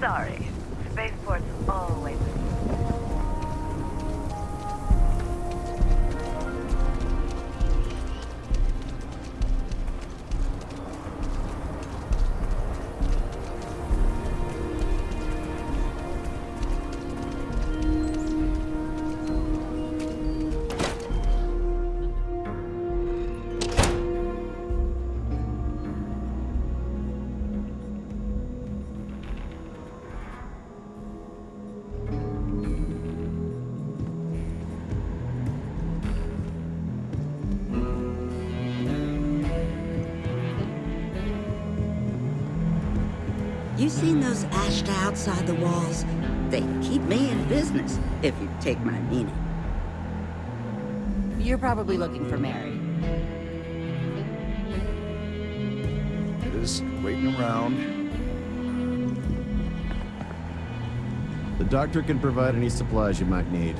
Sorry. Spaceport's always... You seen those ashta outside the walls? They keep me in business, if you take my meaning. You're probably looking for Mary. Just waiting around. The doctor can provide any supplies you might need.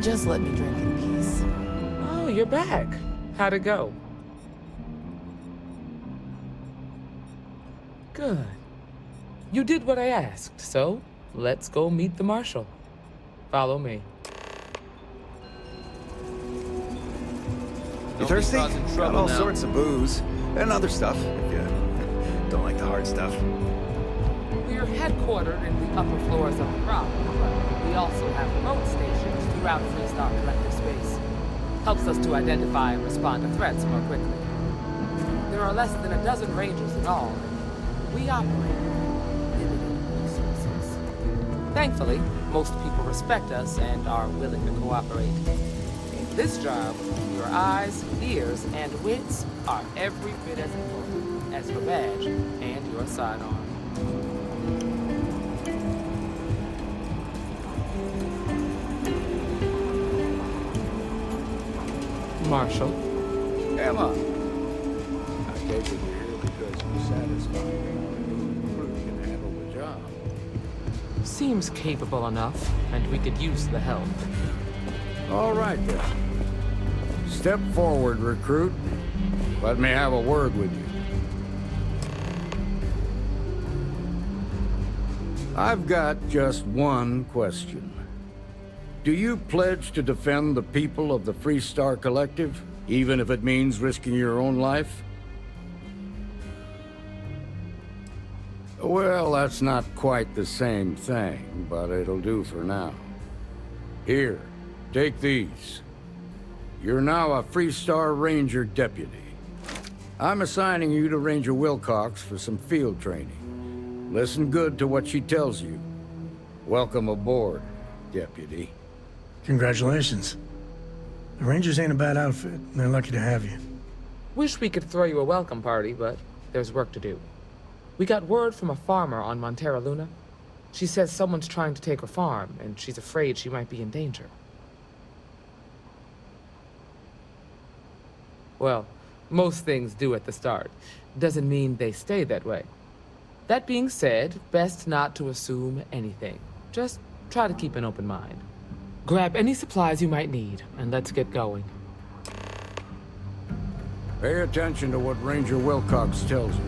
Just let me drink in peace. Oh, you're back. How'd it go? Good. You did what I asked, so let's go meet the marshal. Follow me. You thirsty? Got all sorts of booze and other stuff, if you don't like the hard stuff. We're headquartered in the upper floors of the Rock, but we also have remote stations throughout Freestar Collective space. Helps us to identify and respond to threats more quickly. There are less than a dozen rangers in all, and we operate limited resources. Thankfully, most people respect us and are willing to cooperate. In this job, your eyes, ears, and wits are every bit as important as your badge and your sidearm. Marshal. Emma! I take it you're here because you're satisfied the crew can handle the job. Seems capable enough, and we could use the help. All right, then. Step forward, recruit. Let me have a word with you. I've got just one question. Do you pledge to defend the people of the Freestar Collective, even if it means risking your own life? Well, that's not quite the same thing, but it'll do for now. Here, take these. You're now a Freestar Ranger deputy. I'm assigning you to Ranger Wilcox for some field training. Listen good to what she tells you. Welcome aboard, deputy. Congratulations. The Rangers ain't a bad outfit. They're lucky to have you. Wish we could throw you a welcome party, but there's work to do. We got word from a farmer on Montera Luna. She says someone's trying to take her farm, and she's afraid she might be in danger. Well, most things do at the start. Doesn't mean they stay that way. That being said, best not to assume anything. Just try to keep an open mind. Grab any supplies you might need, and let's get going. Pay attention to what Ranger Wilcox tells you.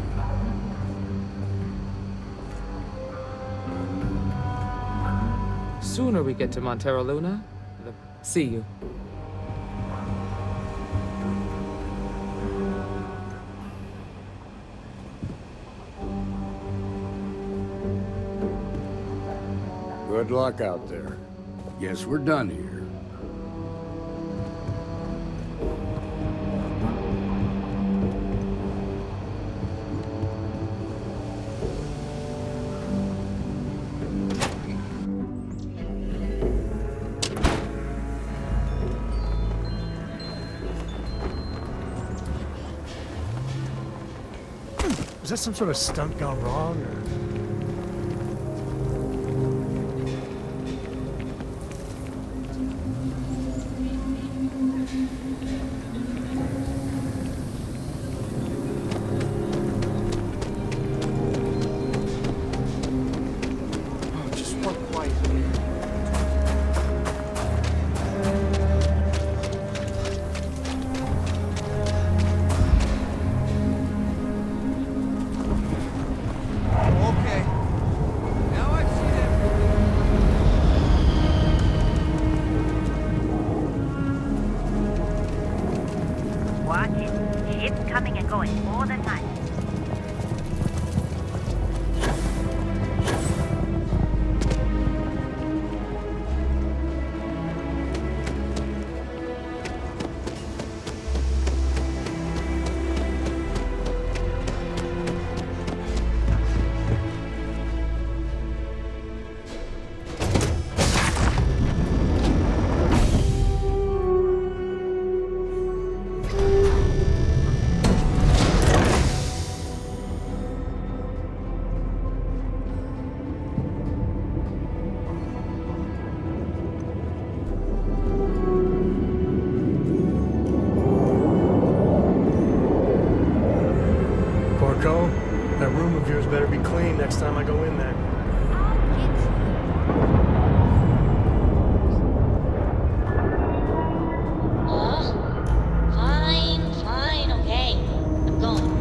Sooner we get to Montera Luna, see you. Good luck out there. Guess we're done here. Was that some sort of stunt gone wrong, or...? Watch it. Ships coming and going all the time. That room of yours better be clean next time I go in there. Fine, okay. I'm going.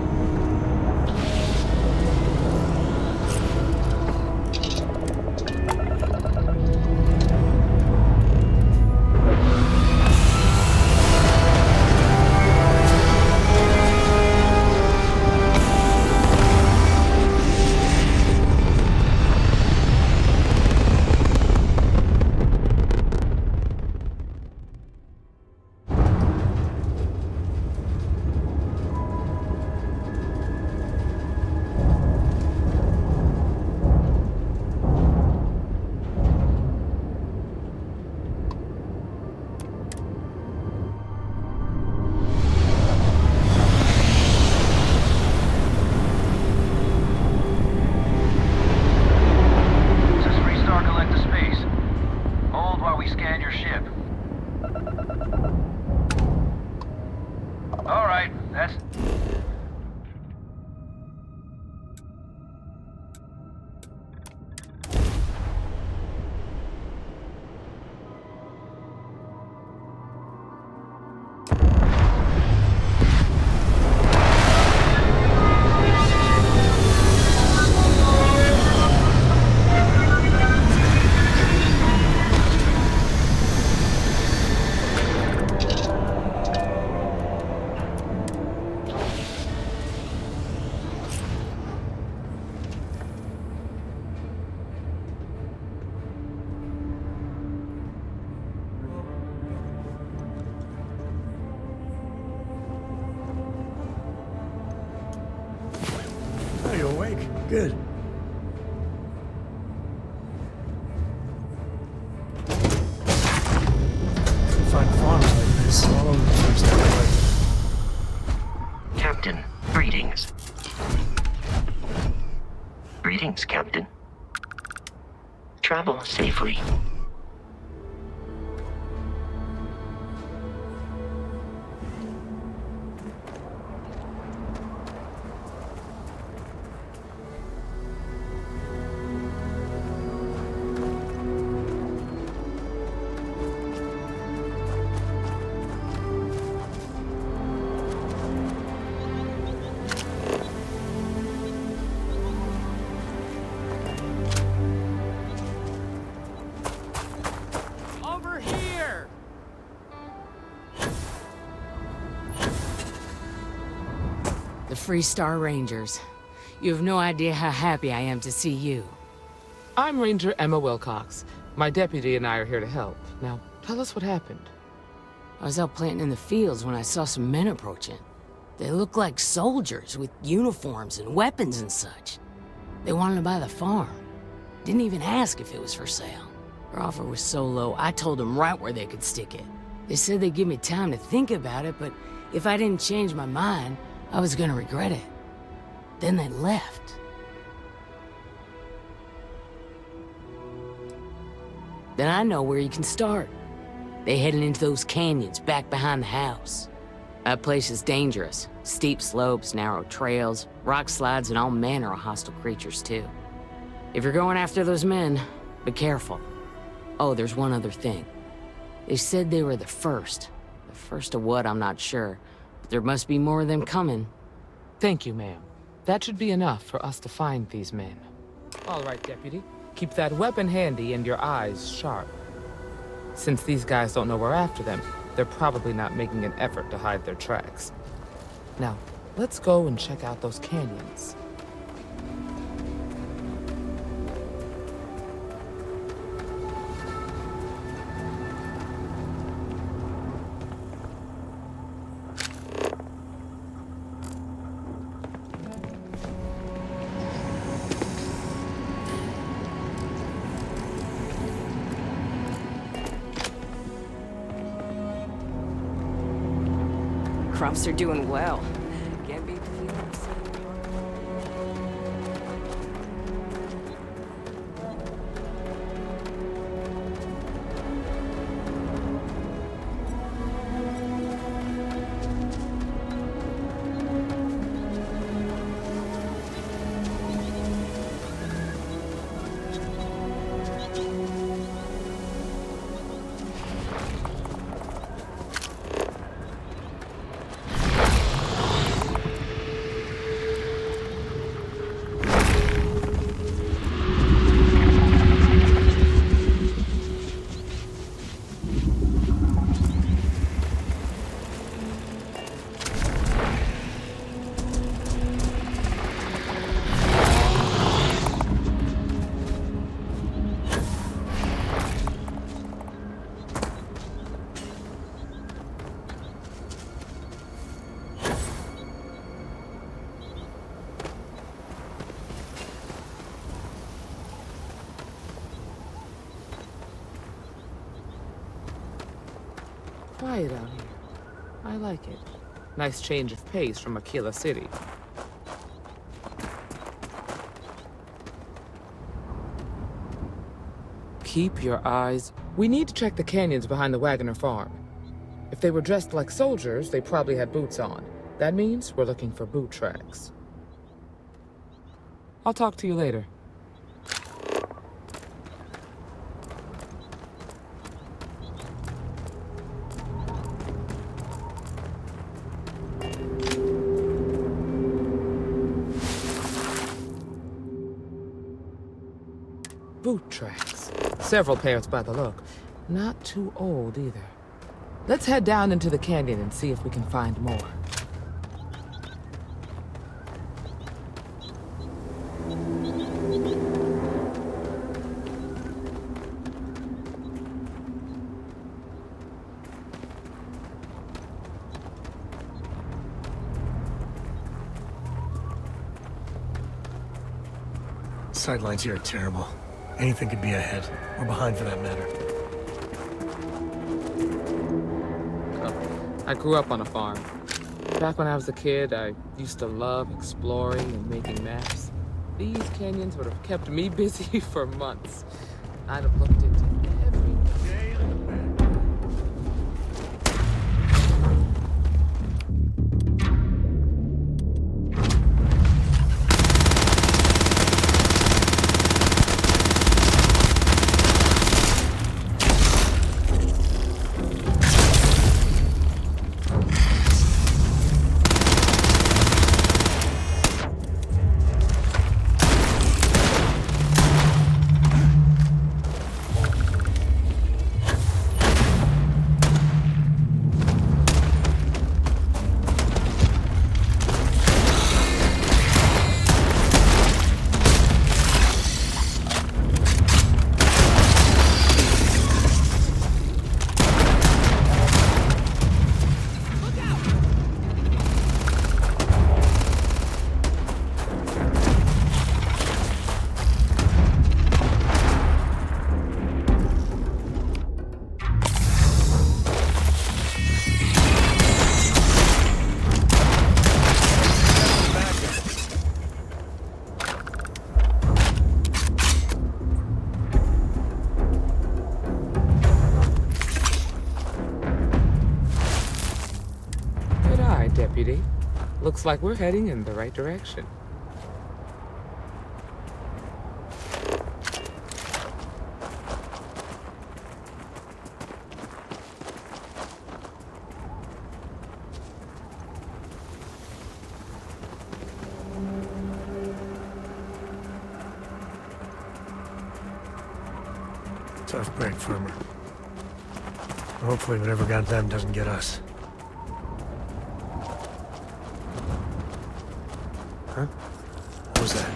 Oh, you're awake. Good. Find farms like this all over the place that way. Captain, greetings. Greetings, Captain. Travel safely. Freestar Rangers. You have no idea how happy I am to see you. I'm Ranger Emma Wilcox. My deputy and I are here to help. Now, tell us what happened. I was out planting in the fields when I saw some men approaching. They looked like soldiers with uniforms and weapons and such. They wanted to buy the farm. Didn't even ask if it was for sale. Their offer was so low, I told them right where they could stick it. They said they'd give me time to think about it, but if I didn't change my mind, I was gonna regret it. Then they left. Then I know where you can start. They headed into those canyons back behind the house. That place is dangerous. Steep slopes, narrow trails, rock slides, and all manner of hostile creatures, too. If you're going after those men, be careful. Oh, there's one other thing. They said they were the first. The first of what, I'm not sure. But there must be more of them coming. Thank you, ma'am. That should be enough for us to find these men. All right, Deputy. Keep that weapon handy and your eyes sharp. Since these guys don't know we're after them, They're probably not making an effort to hide their tracks. Now, let's go and check out those canyons. Crops are doing well. Can't beat the fields. Quiet out here. I like it. Nice change of pace from Aquila City. Keep your eyes. We need to check the canyons behind the Wagoner farm. If they were dressed like soldiers, they probably had boots on. That means we're looking for boot tracks. I'll talk to you later. Boot tracks. Several pairs by the look. Not too old either. Let's head down into the canyon and see if we can find more. Sightlines here are terrible. Anything could be ahead, or behind for that matter. I grew up on a farm. Back when I was a kid, I used to love exploring and making maps. These canyons would have kept me busy for months. I'd have looked into every day of the map. Deputy. Looks like we're heading in the right direction. Tough break, farmer. Hopefully whatever got them doesn't get us. Huh? What was that?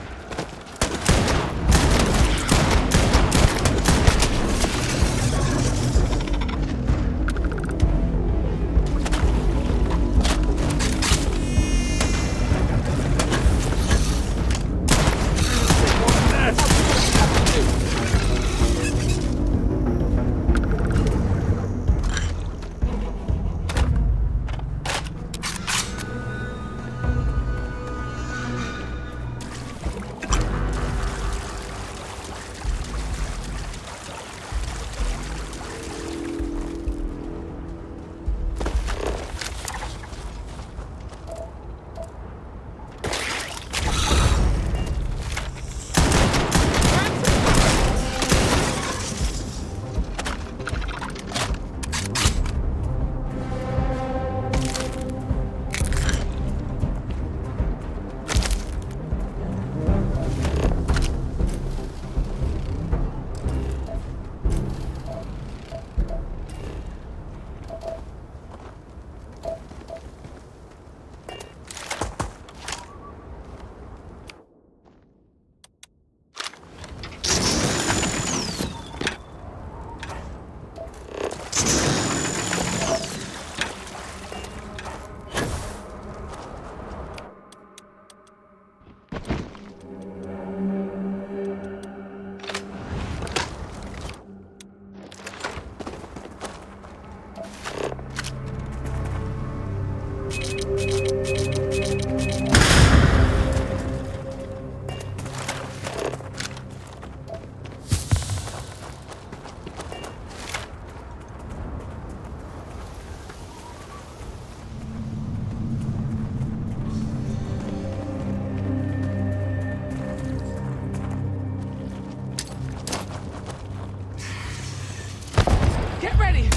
Get ready!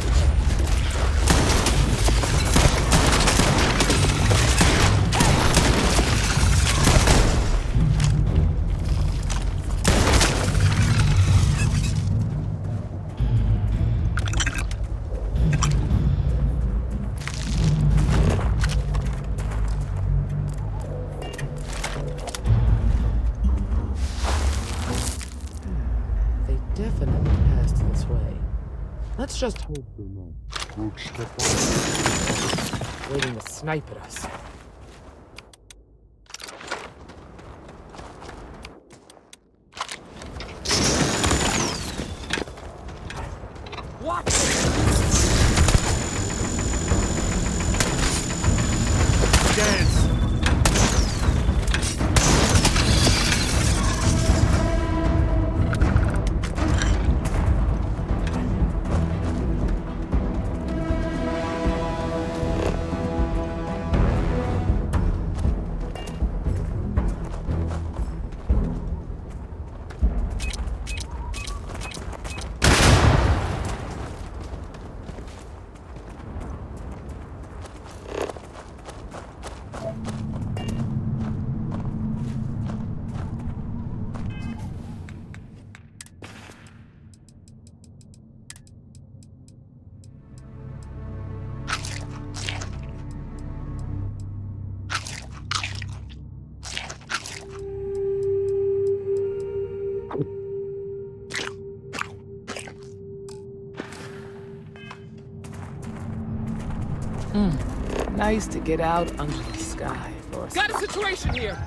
They definitely passed this way. Let's just hope they're not waiting to snipe at us. Watch it! Dance! Nice to get out under the sky for us. Got a situation here!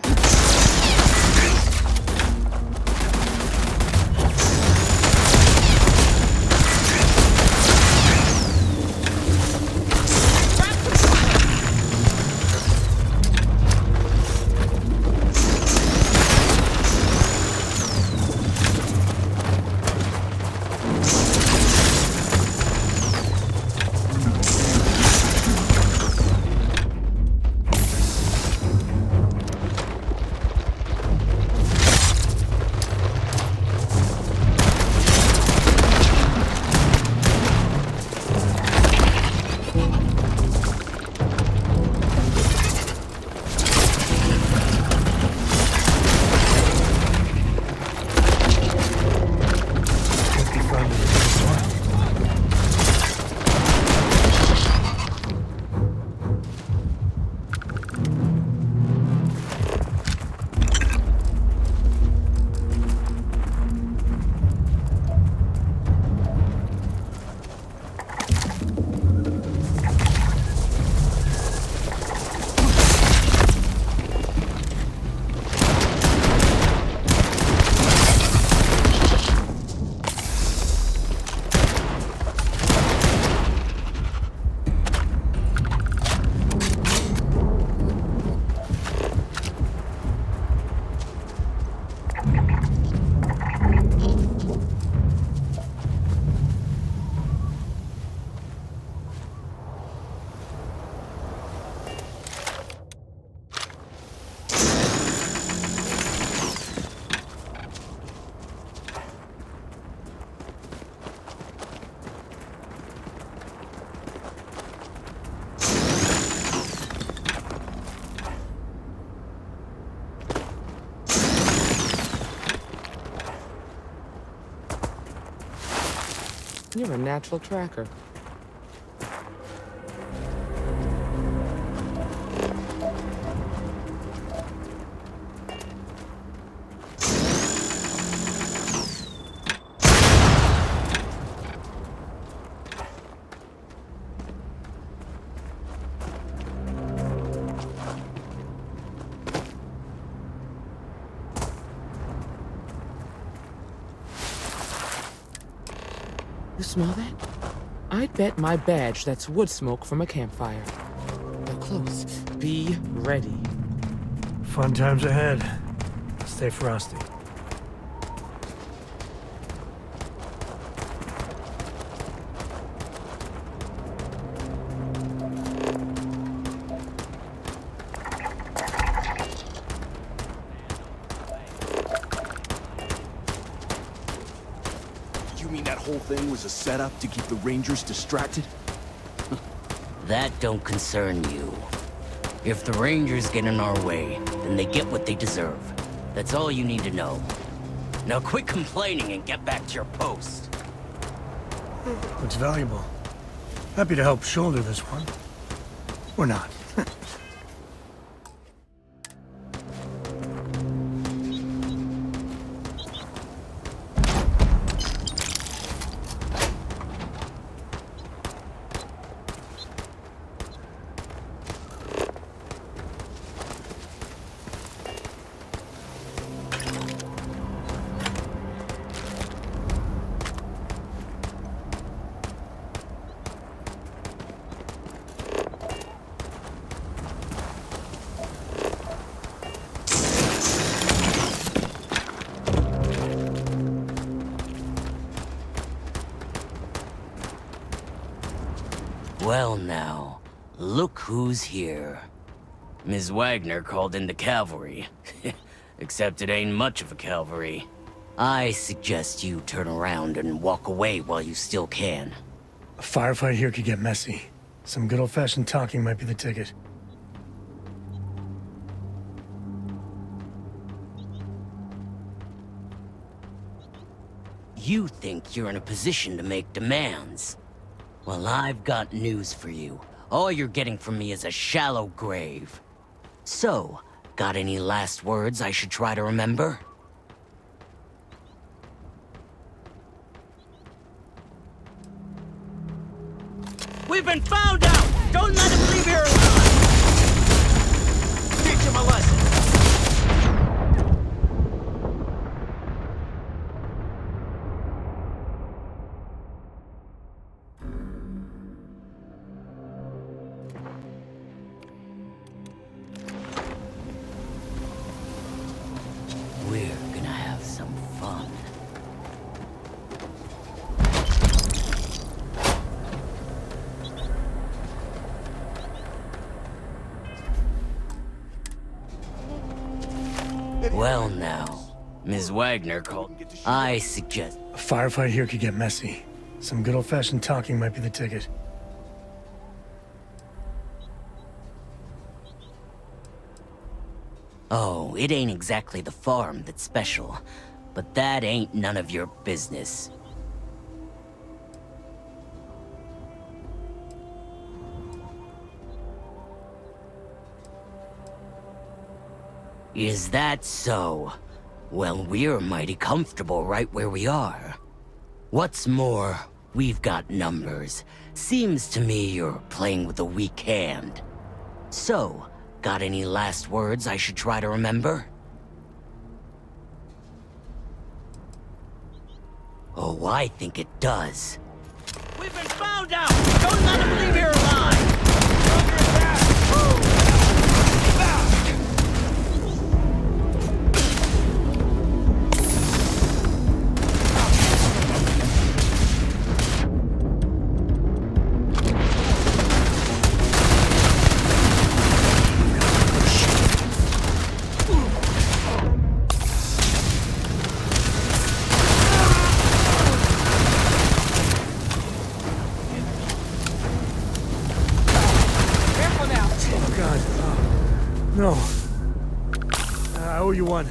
You're a natural tracker. You smell that? I'd bet my badge that's wood smoke from a campfire. They're close. Be ready. Fun times ahead. Stay frosty. Whole thing was a setup to keep the Rangers distracted? That don't concern you. If the Rangers get in our way, then they get what they deserve. That's all you need to know. Now quit complaining and get back to your post. Looks valuable. Happy to help shoulder this one. Or not. Well now, look who's here. Ms. Wagner called in the cavalry. Except it ain't much of a cavalry. I suggest you turn around and walk away while you still can. A firefight here could get messy. Some good old-fashioned talking might be the ticket. You think you're in a position to make demands? Well, I've got news for you. All you're getting from me is a shallow grave. So, got any last words I should try to remember? We've been found out! Don't let him leave here alive! Teach him a lesson! We're gonna have some fun. Well now, Ms. Wagner called. I suggest... A firefight here could get messy. Some good old-fashioned talking might be the ticket. Oh, it ain't exactly the farm that's special, but that ain't none of your business. Is that so? Well, we're mighty comfortable right where we are. What's more, we've got numbers. Seems to me you're playing with a weak hand. So, got any last words I should try to remember? Oh, I think it does. We've been found out! Don't let him leave here alive! Under attack! No. I owe you one.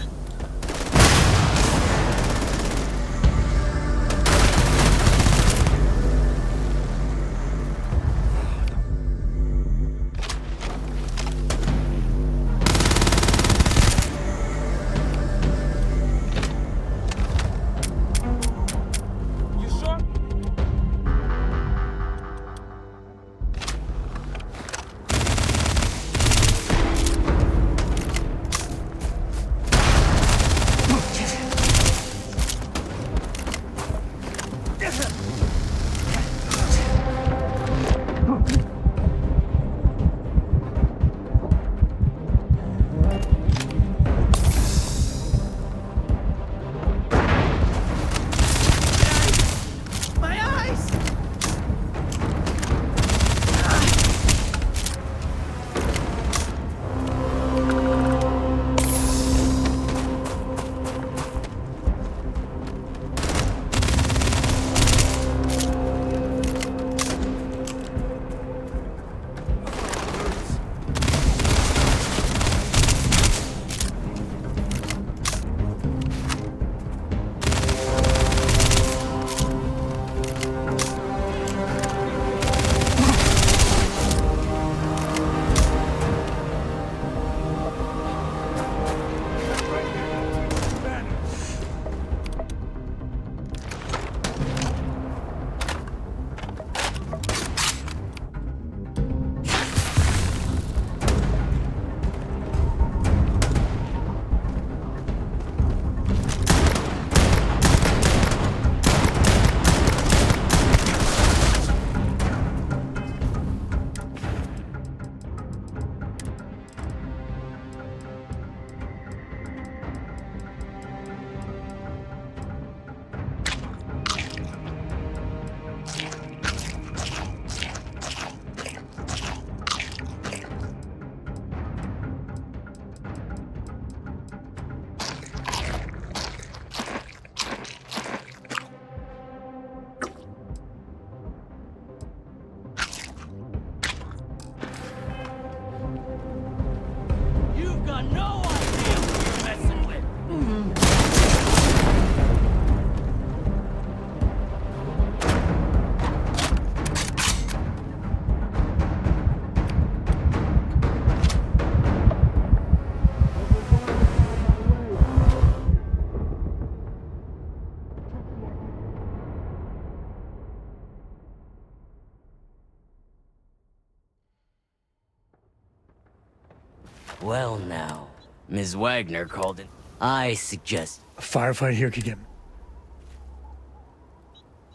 got no idea who you're messing with. Well now, Ms. Wagner called it. I suggest... A firefight here could get...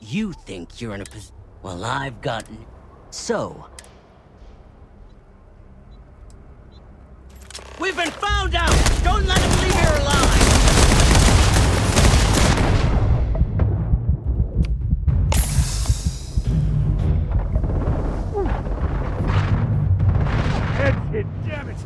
You think you're in a position... Well, I've gotten... So... We've been found out! Don't let him leave here alive! Head's hit, damn it!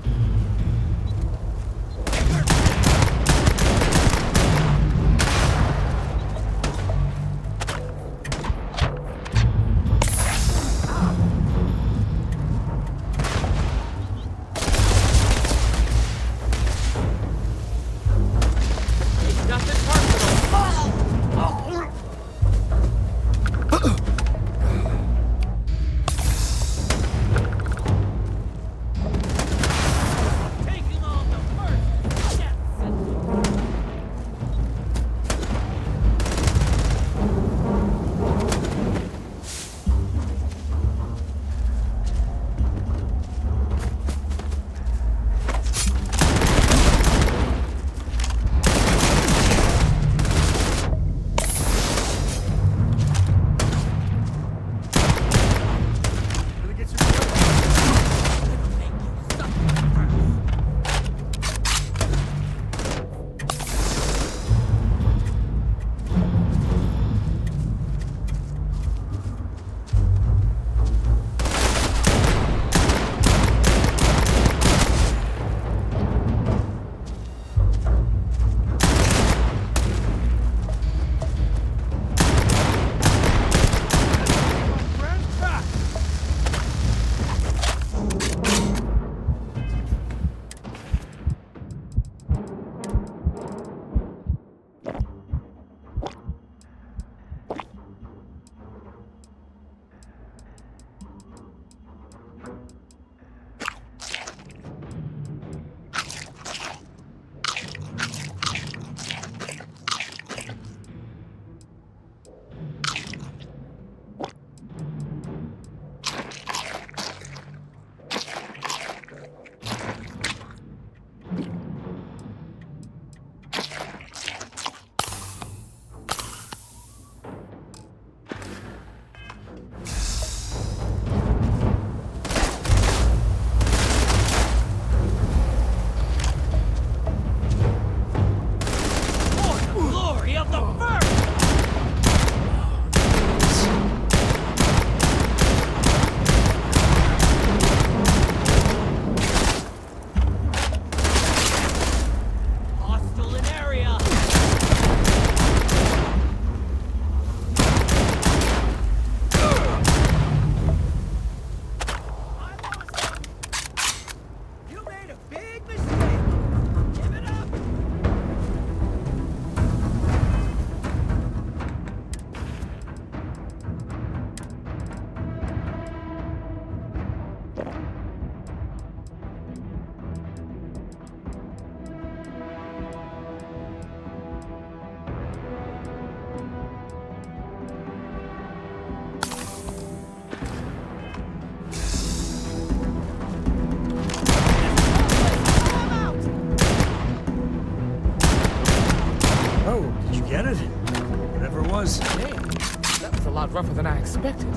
Rougher than I expected.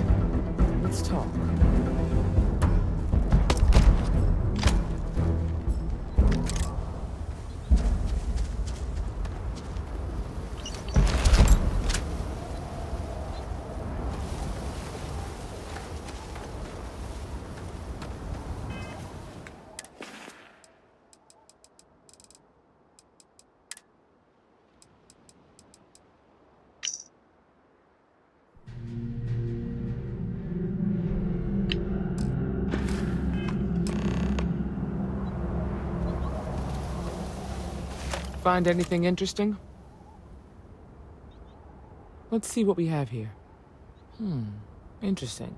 Let's talk. Find anything interesting? Let's see what we have here. Interesting.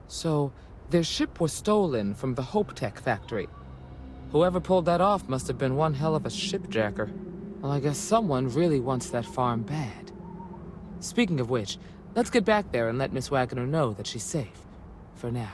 So, their ship was stolen from the Hope Tech factory. Whoever pulled that off must have been one hell of a shipjacker. Well, I guess someone really wants that farm bad. Speaking of which, let's get back there and let Miss Wagner know that she's safe. For now.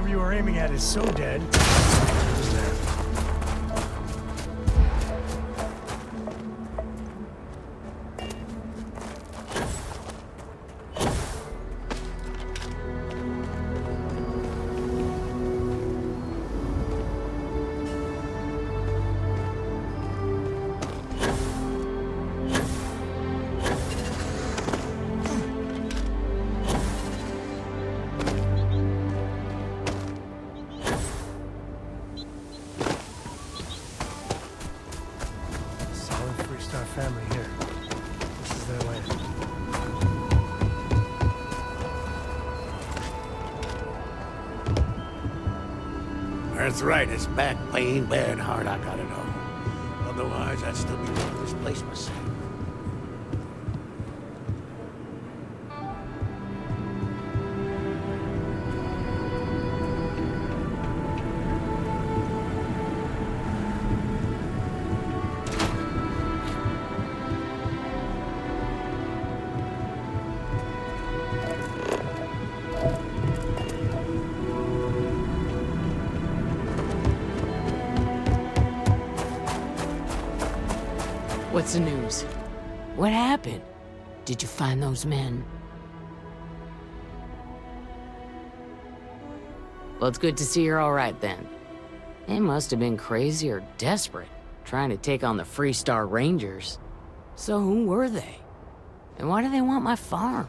whatever you were aiming at is so dead. Who's there? Family here. This is their land. Arthritis, back pain, bad heart, I got it all. Otherwise, I'd still be running this place myself. What's the news? What happened? Did you find those men? Well, it's good to see you're all right then. They must have been crazy or desperate, trying to take on the Freestar Rangers. So who were they? And why do they want my farm?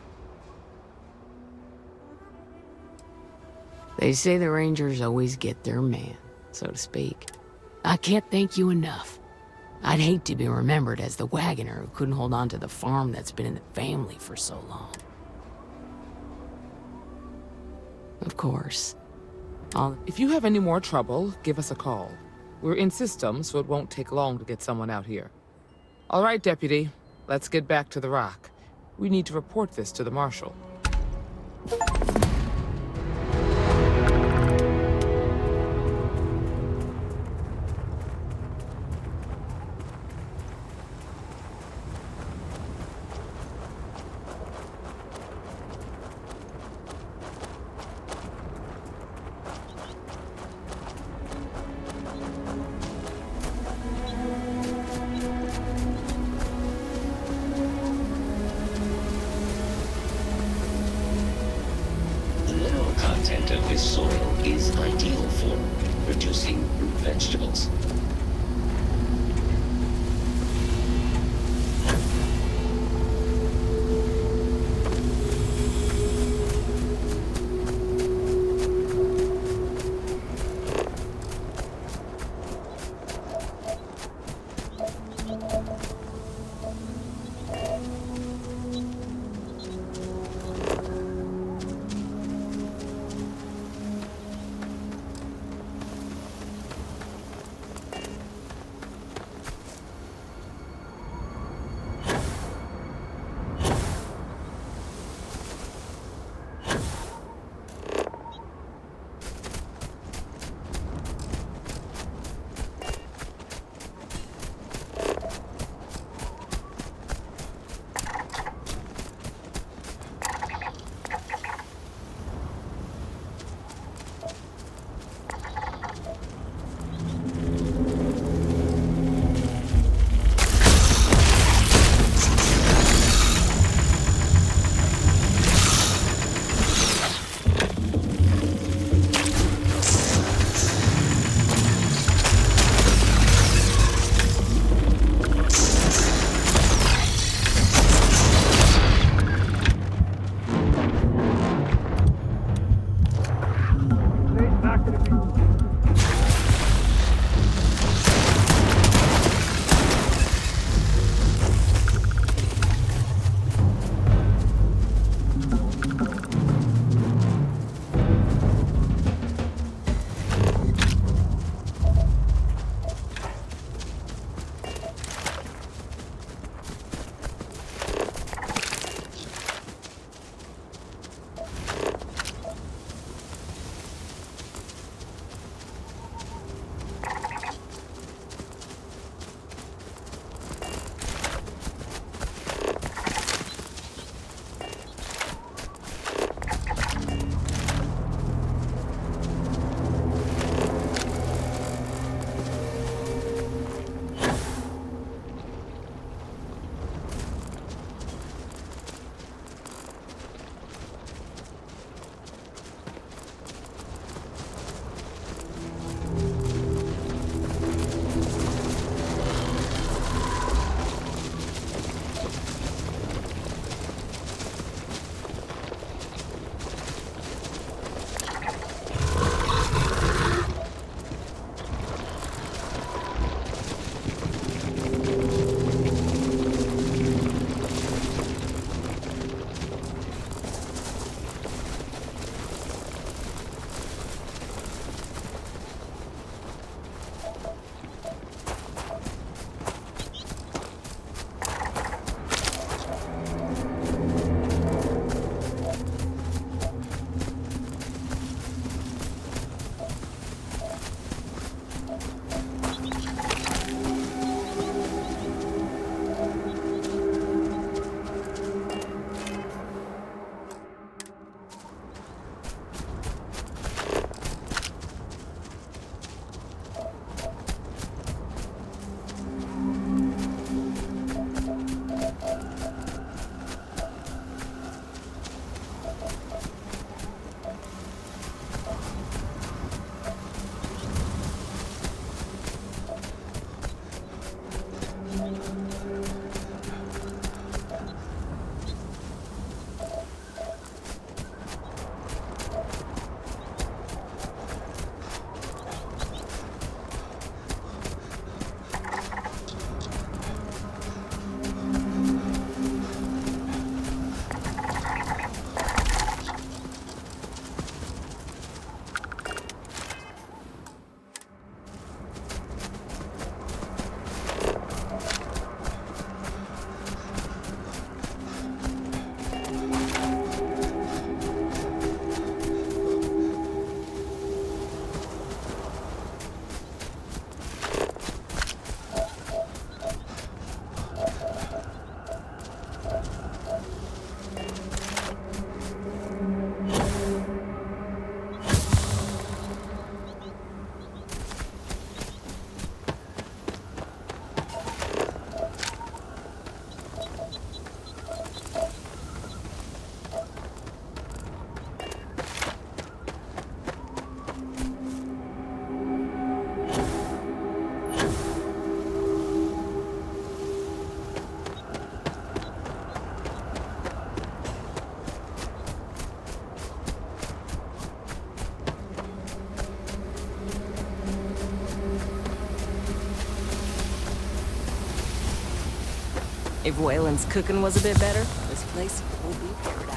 They say the Rangers always get their man, so to speak. I can't thank you enough. I'd hate to be remembered as the wagoner who couldn't hold on to the farm that's been in the family for so long. Of course. If you have any more trouble, give us a call. We're in system, so it won't take long to get someone out here. All right, Deputy. Let's get back to the rock. We need to report this to the Marshal. Of this soil is ideal for producing root vegetables. If Wayland's cooking was a bit better, this place will be paradise.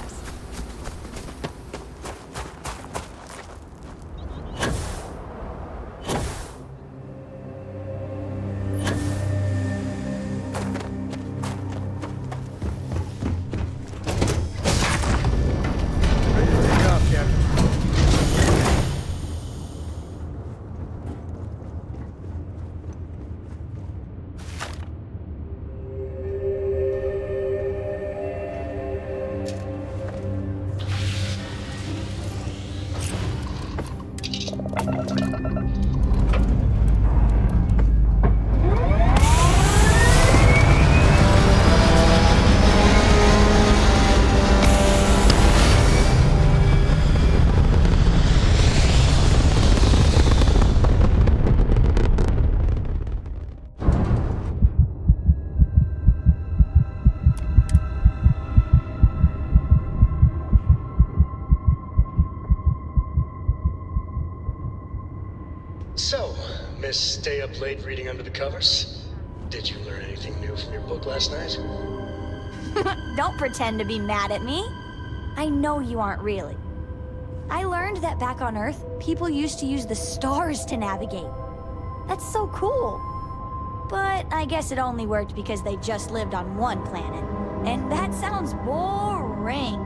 So, Miss Stay Up Late reading under the covers? Did you learn anything new from your book last night? Don't pretend to be mad at me. I know you aren't really. I learned that back on Earth, people used to use the stars to navigate. That's so cool. But I guess it only worked because they just lived on one planet. And that sounds boring.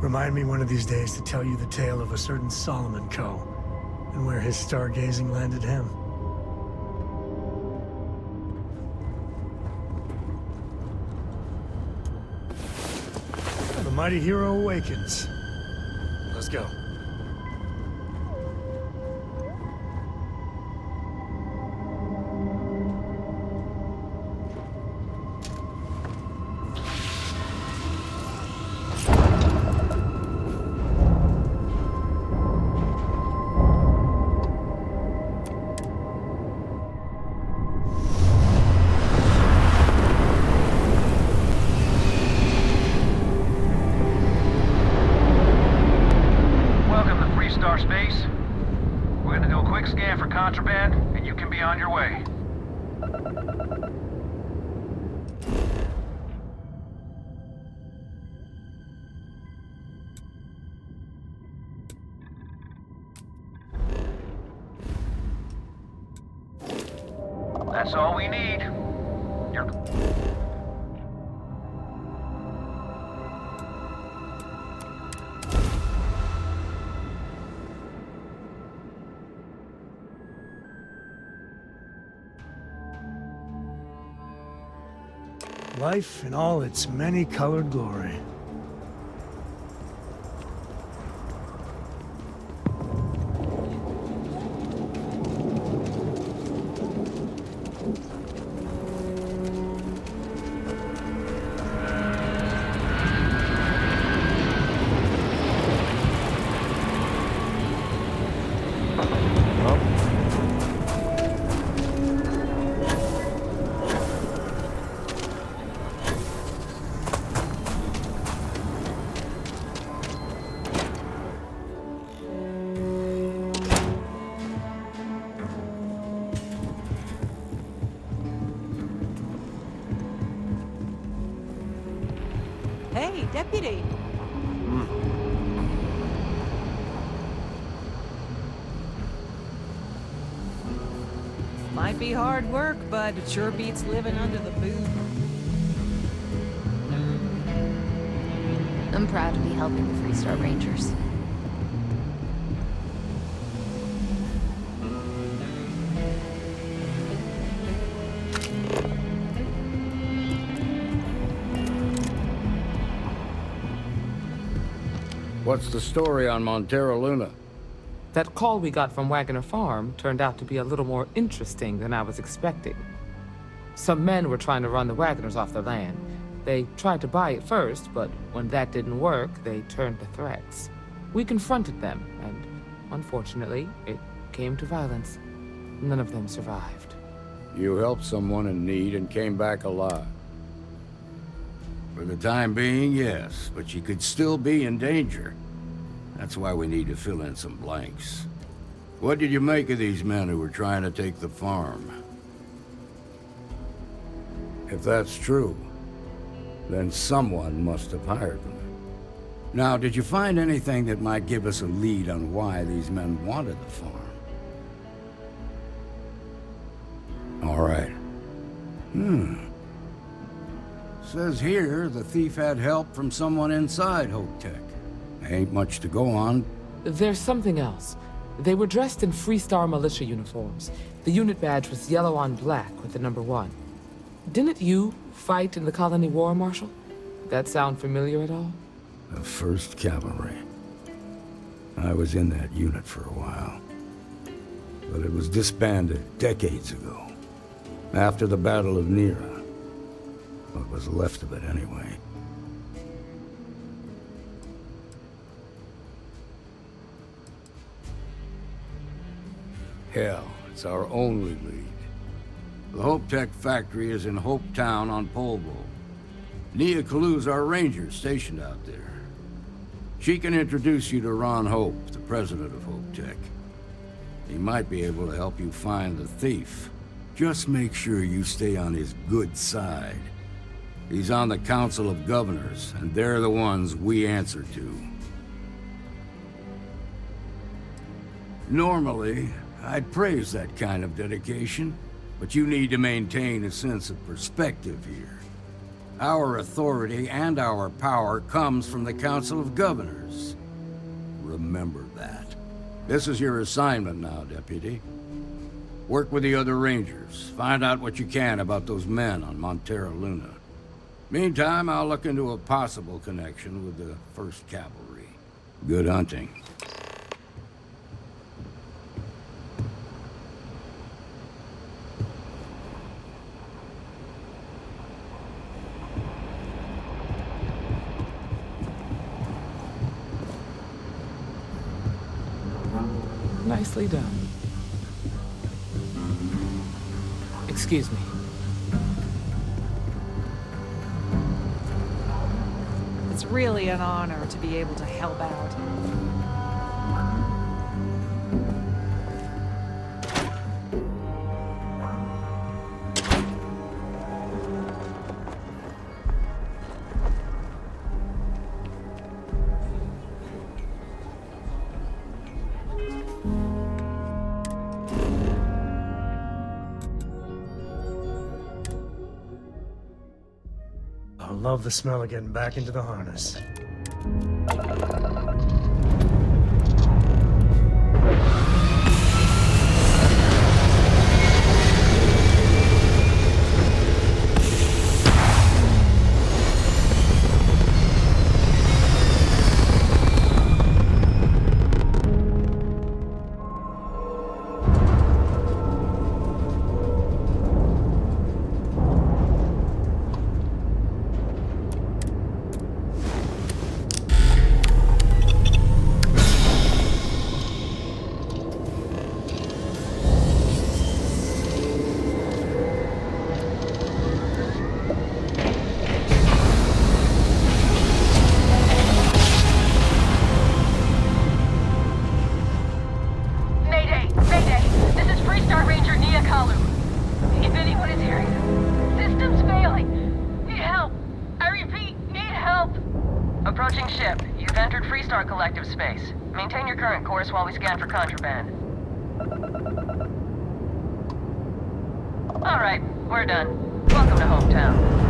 Remind me one of these days to tell you the tale of a certain Solomon Coe, and where his stargazing landed him. The mighty hero awakens. Let's go. That's all we need. Life in all its many-colored glory. Hey, Deputy. Might be hard work, but it sure beats living under the boot. I'm proud to be helping the Freestar Rangers. What's the story on Montero Luna? That call we got from Wagner Farm turned out to be a little more interesting than I was expecting. Some men were trying to run the Wagners off the land. They tried to buy it first, but when that didn't work, they turned to threats. We confronted them, and unfortunately, it came to violence. None of them survived. You helped someone in need and came back alive. For the time being, yes, but you could still be in danger. That's why we need to fill in some blanks. What did you make of these men who were trying to take the farm? If that's true, then someone must have hired them. Now, did you find anything that might give us a lead on why these men wanted the farm? All right. Says here the thief had help from someone inside Hope Tech. Ain't much to go on. There's something else. They were dressed in Freestar militia uniforms. The unit badge was yellow on black with the number 1. Didn't you fight in the Colony War, Marshal? That sound familiar at all? The 1st Cavalry. I was in that unit for a while. But it was disbanded decades ago. After the Battle of Nera. What was left of it, anyway. Hell, it's our only lead. The Hope Tech factory is in Hope Town on Polvo. Nia Kalu's our ranger stationed out there. She can introduce you to Ron Hope, the president of Hope Tech. He might be able to help you find the thief. Just make sure you stay on his good side. He's on the Council of Governors, and they're the ones we answer to. Normally, I'd praise that kind of dedication, but you need to maintain a sense of perspective here. Our authority and our power comes from the Council of Governors. Remember that. This is your assignment now, Deputy. Work with the other Rangers. Find out what you can about those men on Montera Luna. Meantime, I'll look into a possible connection with the 1st Cavalry. Good hunting. Nicely done. Excuse me. It's really an honor to be able to help out. I love the smell of getting back into the harness. Approaching ship. You've entered Freestar Collective space. Maintain your current course while we scan for contraband. Alright, we're done. Welcome to Hometown.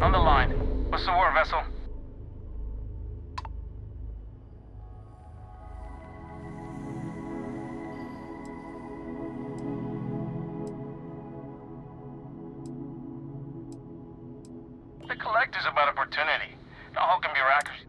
On the line. What's the war, vessel? The Collect is about opportunity. The whole can be bureaucracy.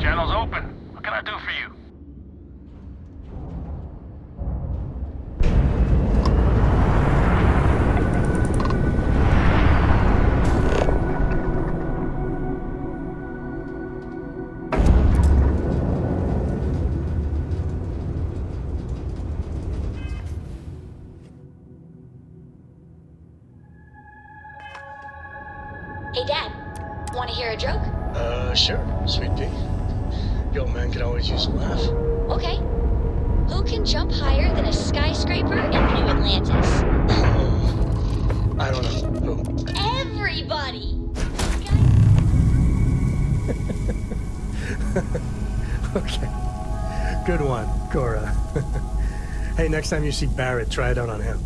Channel's open. What can I do for you? Hey, Dad. Want to hear a joke? Sure, sweet pea. The old man could always use a laugh. Okay. Who can jump higher than a skyscraper in New Atlantis? I don't know. Who? Everybody! Okay. Good one, Cora. Hey, next time you see Barrett, try it out on him.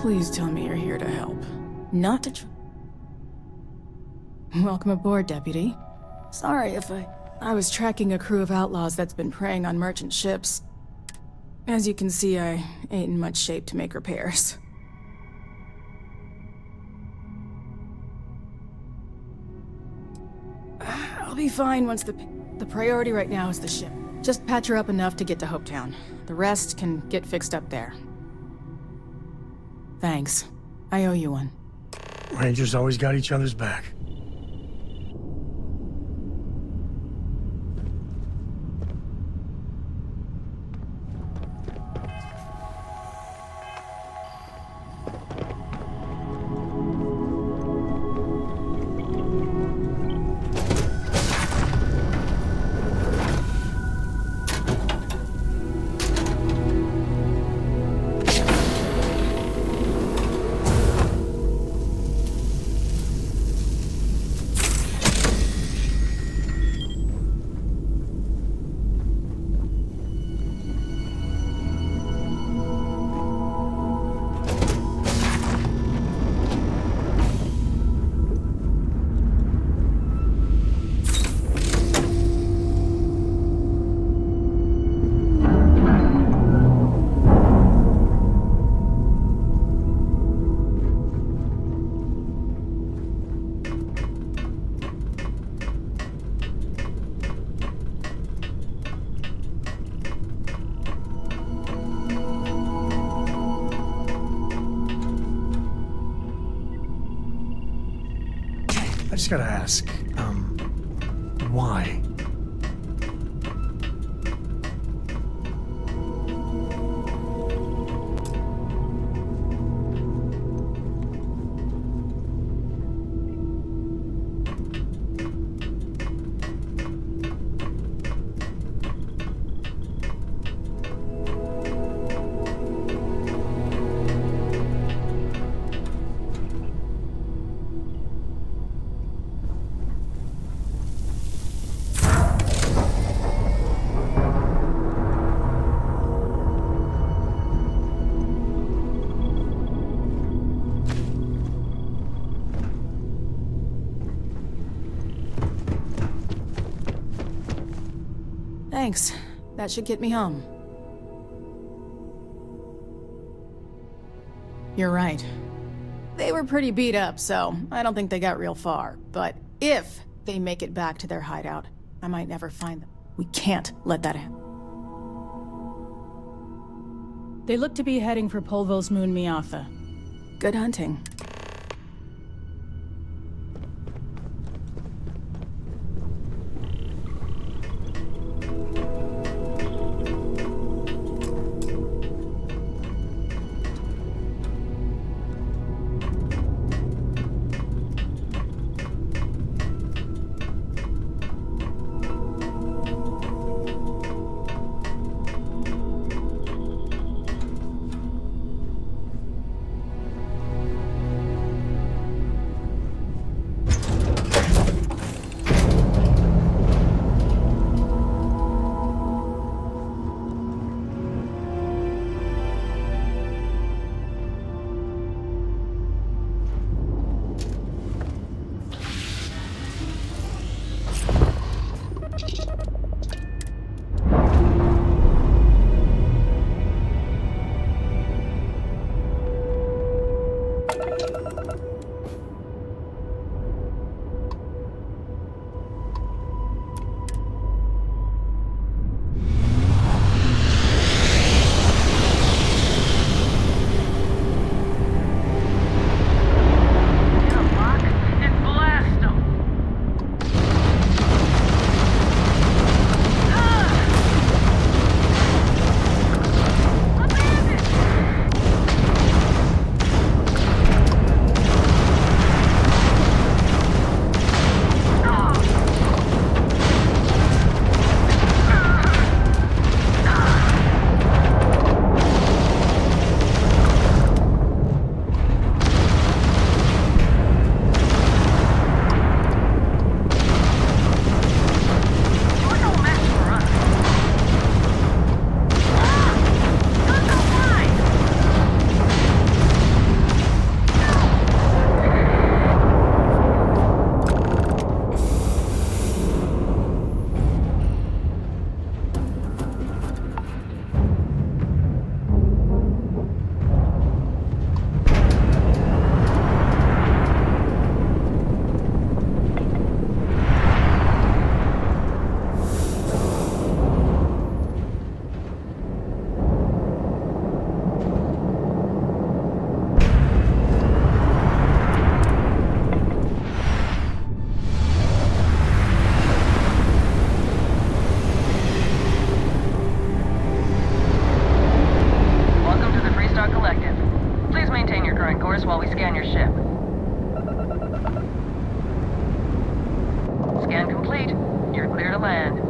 Please tell me you're here to help. Not to Welcome aboard, Deputy. Sorry if I was tracking a crew of outlaws that's been preying on merchant ships. As you can see, I ain't in much shape to make repairs. I'll be fine once the priority right now is the ship. Just patch her up enough to get to Hopetown. The rest can get fixed up there. Thanks. I owe you one. Rangers always got each other's back. I just gotta ask, why? Thanks. That should get me home. You're right. They were pretty beat up, so I don't think they got real far. But if they make it back to their hideout, I might never find them. We can't let that happen. They look to be heading for Polvo's moon Miatha. Good hunting. plan.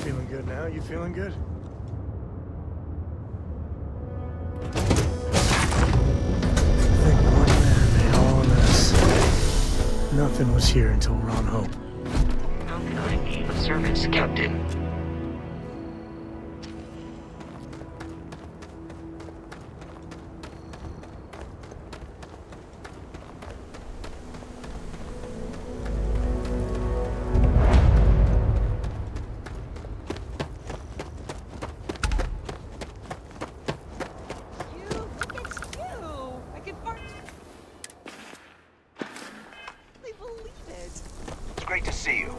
Feeling good now? You feeling good? I think one man made all of this. Nothing was here until Ron Hope. How can I be of service, Captain? Great to see you.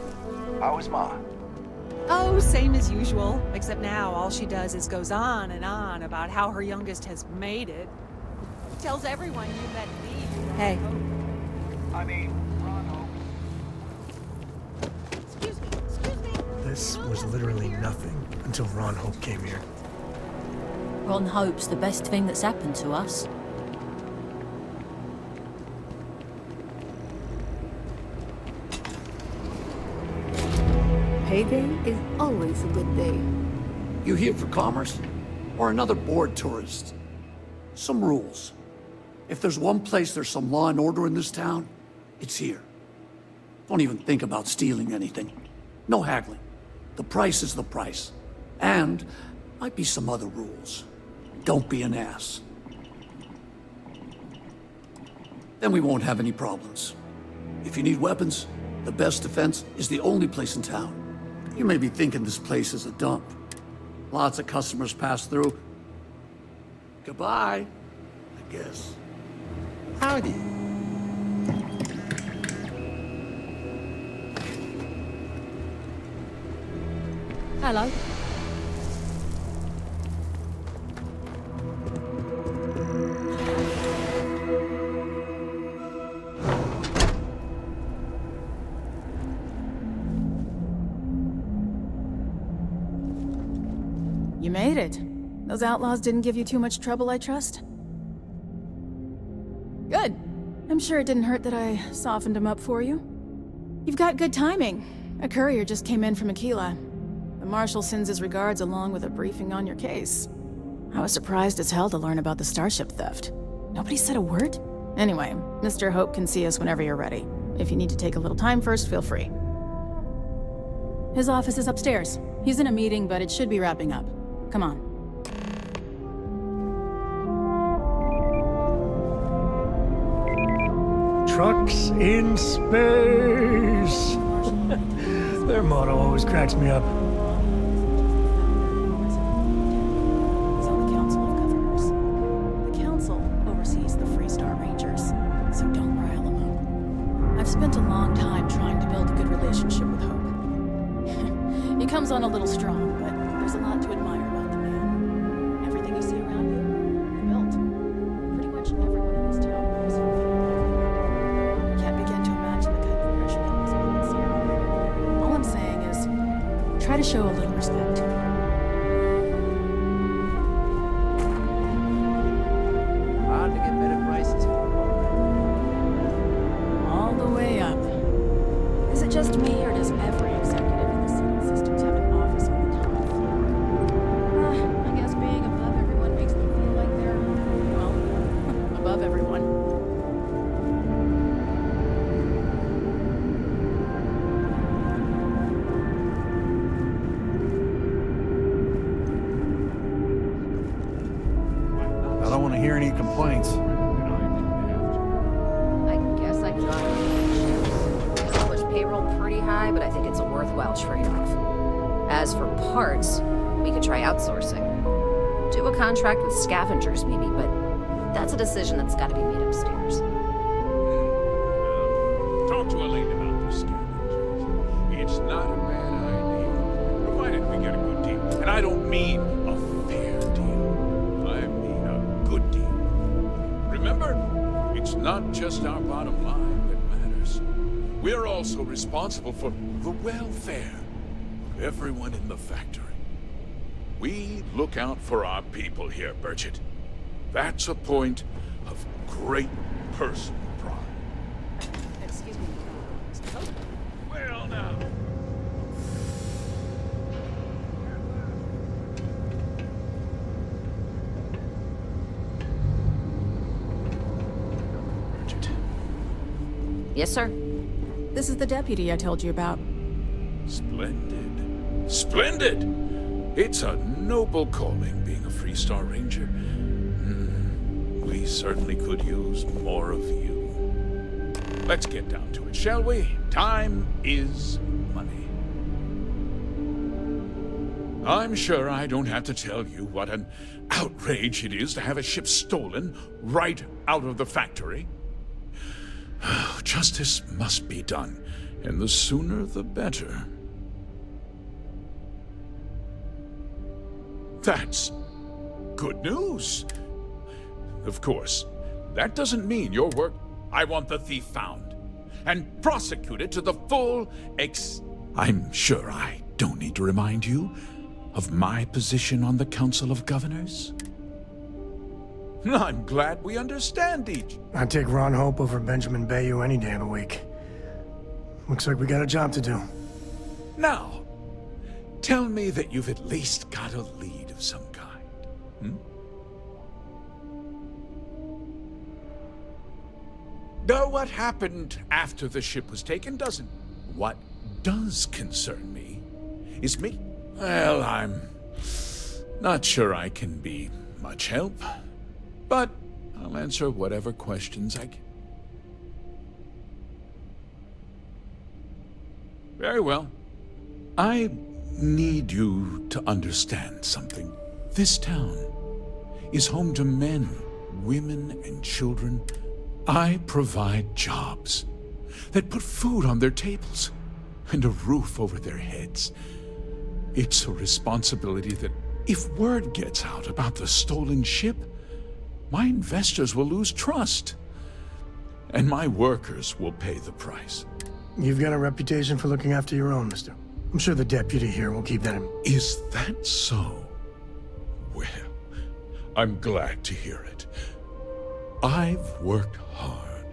How is Ma? Oh, same as usual. Except now all she does is goes on and on about how her youngest has made it. Tells everyone you met me. Hey. I mean, Ron Hope. Excuse me. This was literally nothing until Ron Hope came here. Ron Hope's the best thing that's happened to us. Payday is always a good day. You here for commerce? Or another bored tourist? Some rules. If there's one place there's some law and order in this town, it's here. Don't even think about stealing anything. No haggling. The price is the price. And might be some other rules. Don't be an ass. Then we won't have any problems. If you need weapons, the best defense is the only place in town. You may be thinking this place is a dump. Lots of customers pass through. Goodbye, I guess. Howdy. Hello. You made it. Those outlaws didn't give you too much trouble, I trust? Good. I'm sure it didn't hurt that I softened them up for you. You've got good timing. A courier just came in from Aquila. The Marshal sends his regards along with a briefing on your case. I was surprised as hell to learn about the starship theft. Nobody said a word? Anyway, Mr. Hope can see us whenever you're ready. If you need to take a little time first, feel free. His office is upstairs. He's in a meeting, but it should be wrapping up. Come on. Trucks in space! Their motto always cracks me up. It's on the Council of Governors. The Council oversees the Freestar Rangers, so don't rile them up. I've spent a long time trying to build a good relationship with Hope. He comes on a little strong, but there's a lot to admire about the man. Everything you see around you, he built. Pretty much everyone in this town works for him. Can't begin to imagine the kind of pressure that was on us. All I'm saying is, try to show a little respect. Hard to get better prices for All the way up. Is it just me, or does every executive in the city systems have an office on the top floor? I guess being above everyone makes them feel like they're, well, above everyone. want to hear any complaints. I guess I could offer you shoes. Push payroll pretty high, but I think it's a worthwhile trade-off. As for parts, we could try outsourcing. Do a contract with scavengers, maybe, but that's a decision that's got to be made upstairs. Talk to Elaine about the scavengers. It's not a bad idea, provided we get a good deal. And I don't mean a fair deal. I mean a good deal. Remember, it's not just our bottom line that matters. We're also responsible for the welfare of everyone in the factory. We look out for our people here, Bridget. That's a point of great personal pride. Excuse me. Well, now. Bridget. Yes, sir. This is the deputy I told you about. Splendid. Splendid! It's a noble calling, being a Freestar Ranger. We certainly could use more of you. Let's get down to it, shall we? Time is money. I'm sure I don't have to tell you what an outrage it is to have a ship stolen right out of the factory. Justice must be done, and the sooner the better. That's good news. Of course, that doesn't mean your work. I want the thief found and prosecuted to the full I'm sure I don't need to remind you of my position on the Council of Governors. I'm glad we understand each. I'd take Ron Hope over Benjamin Bayou any day of the week. Looks like we got a job to do. Now, tell me that you've at least got a lead of some kind. Though what happened after the ship was taken doesn't. What does concern me is me. Well, I'm not sure I can be much help, but I'll answer whatever questions I can. Very well. I need you to understand something. This town is home to men, women, and children. I provide jobs that put food on their tables and a roof over their heads. It's a responsibility that, if word gets out about the stolen ship, my investors will lose trust, and my workers will pay the price. You've got a reputation for looking after your own, mister. I'm sure the deputy here will keep that in... Is that so? Well, I'm glad to hear it. I've worked hard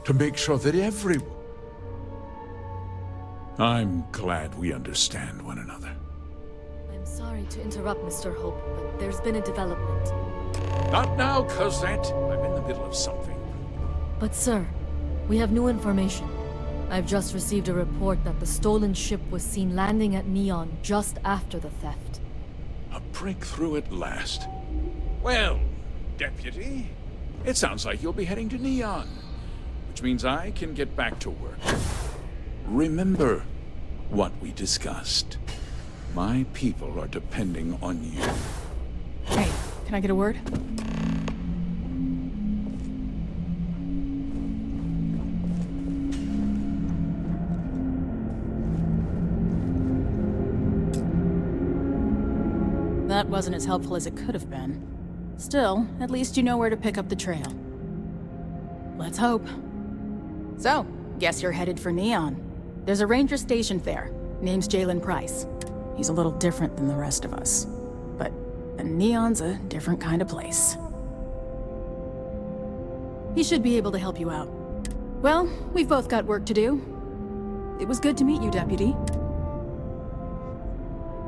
to make sure that everyone... I'm glad we understand one another. I'm sorry to interrupt, Mr. Hope, but there's been a development. Not now, Cosette. I'm in the middle of something. But sir, we have new information. I've just received a report that the stolen ship was seen landing at Neon just after the theft. A breakthrough at last. Well, Deputy, it sounds like you'll be heading to Neon, which means I can get back to work. Remember what we discussed. My people are depending on you. Hey, can I get a word? That wasn't as helpful as it could have been. Still, at least you know where to pick up the trail. Let's hope. So, guess you're headed for Neon. There's a ranger stationed there. Name's Jalen Price. He's a little different than the rest of us. But Neon's a different kind of place. He should be able to help you out. Well, we've both got work to do. It was good to meet you, Deputy.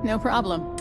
No problem.